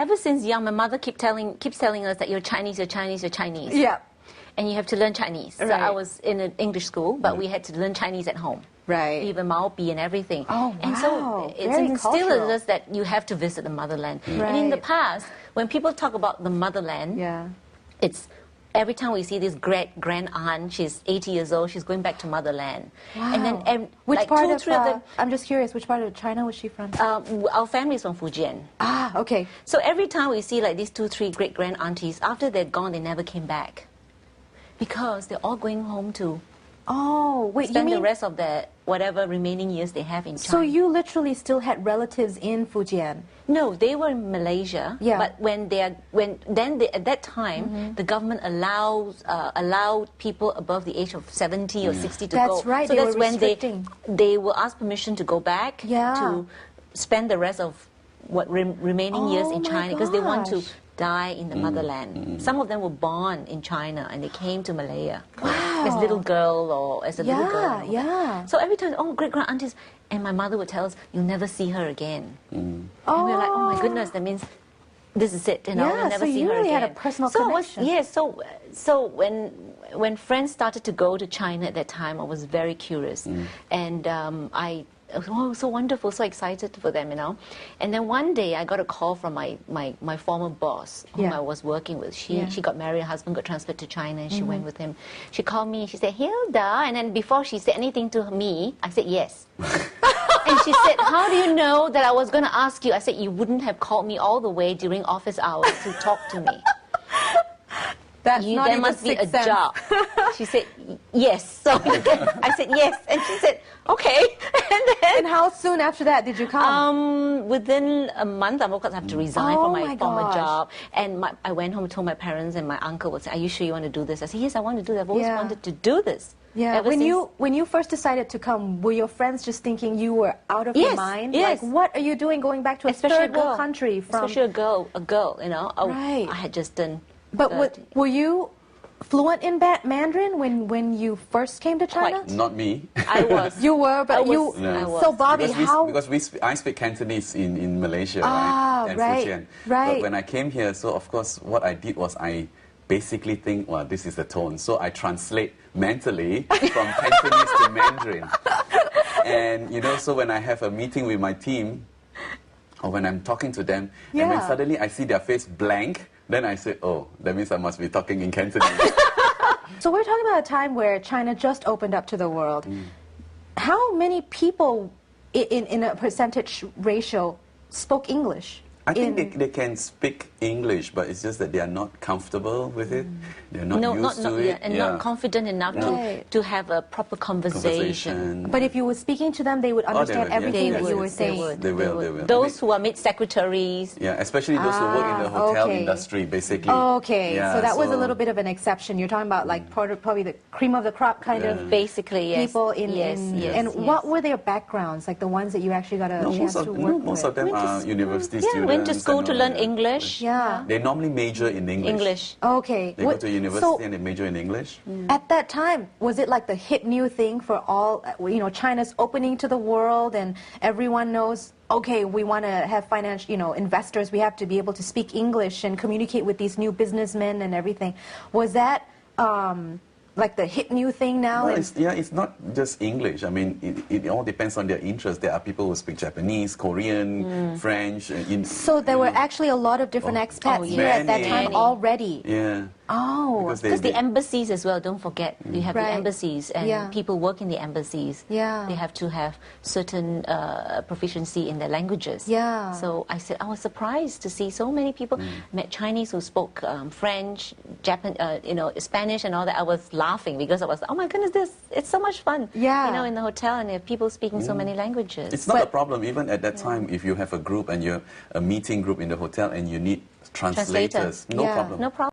Ever since young, my mother keeps telling us that you're Chinese, you're Chinese, you're Chinese. Yeah. And you have to learn Chinese. Right. So I was in an English school, but we had to learn Chinese at home. Right. Even Maopi and everything. Oh, wow. And so it's Very instilled in cultural. us that you have to visit the motherland. Right. And in the past, when people talk about the motherland, Yeah. it's every time we see this great grand aunt, she's 80 years old, she's going back to motherland. Wow. And then which like part 2 or of, 3 of them, I'm just curious, which part of China was she from? our family is from Fujian. Ah, okay. So every time we see like these 2, 3 great grand aunties, after they're gone, they never came back. Because they're all going home to Oh, wait, you spend mean... the rest of their whatever remaining years they have in China. So you literally still had relatives in Fujian? No, they were in Malaysia. Yeah. But at that time, the government allowed people above the age of 70 or 60 to go. That's right, So they that's were when restricting. they will ask permission to go back to spend the rest of what remaining years in my China because they want to gosh. die in the motherland. Some of them were born in China and they came to Malaya as little girl or as a little girl. Yeah. So every time, oh, great grand aunties, and my mother would tell us, you'll never see her again. Oh. And we were like, oh my goodness, that means this is it, you know, we'll never so see you her really again. had a personal so connection. So when friends started to go to China at that time, I was very curious, and oh, so wonderful, so excited for them, you know. And then one day I got a call from my former boss, whom I was working with. She got married, her husband got transferred to China, and she went with him. She called me, she said, Hilda, and then before she said anything to me, I said yes. And she said, how do you know that I was going to ask you? I said, you wouldn't have called me all the way during office hours to talk to me. That's not There even must be a sixth sense. job. She said, yes. So I said, yes. And she said, okay. And how soon after that did you come? Within a month, of course, I have to resign from my former gosh. job. And I went home and told my parents, and my uncle would say, are you sure you want to do this? I said, yes, I want to do that. I've always wanted to do this. Yeah. Ever When you first decided to come, were your friends just thinking you were out of your mind? Yes. Like, what are you doing going back to a third world country? Especially a girl, you know. Right. I had just done... But were you fluent in Mandarin when you first came to China? Quite. Not me. I was. You were, but I was. So Bobby, I speak Cantonese in Malaysia, Ah, right? And right, Fujian. right. But when I came here, so of course what I did was I basically think, well, this is the tone. So I translate mentally from Cantonese to Mandarin. And you know, so when I have a meeting with my team, or when I'm talking to them, and when suddenly I see their face blank, then I say, oh, that means I must be talking in Cantonese. So we're talking about a time where China just opened up to the world. How many people in a percentage ratio spoke English? I think they can speak English, but it's just that they are not comfortable with it. They're not used to it. And not confident enough to have a proper conversation. But if you were speaking to them, they would understand everything that you were saying. They will. Those who are made secretaries. Yeah, especially those who work in the hotel industry, basically. Okay, so that was a little bit of an exception. You're talking about like probably the cream of the crop kind of basically people in what were their backgrounds, like the ones that you actually got a chance to work with? Most of them are university students. Went to school to learn English. Yeah. They normally major in English. Okay. They go to university and they major in English. At that time, was it like the hip new thing for all, you know, China's opening to the world and everyone knows, okay, we want to have financial, you know, investors, we have to be able to speak English and communicate with these new businessmen and everything. Was that like the hip new thing now? Well, it's not just English. I mean, it all depends on their interest. There are people who speak Japanese, Korean, French. So there were actually a lot of different expats here at that time already. Yeah. Oh, because the embassies as well, don't forget, you have the embassies and people work in the embassies. Yeah. They have to have certain proficiency in their languages. Yeah. So I said, I was surprised to see so many people. Met Chinese who spoke French, Spanish and all that. I was laughing because I was, oh my goodness, it's so much fun. Yeah. You know, in the hotel and there are people speaking so many languages. It's not a problem even at that time if you have a group and you're a meeting group in the hotel and you need translators. No problem. No problem.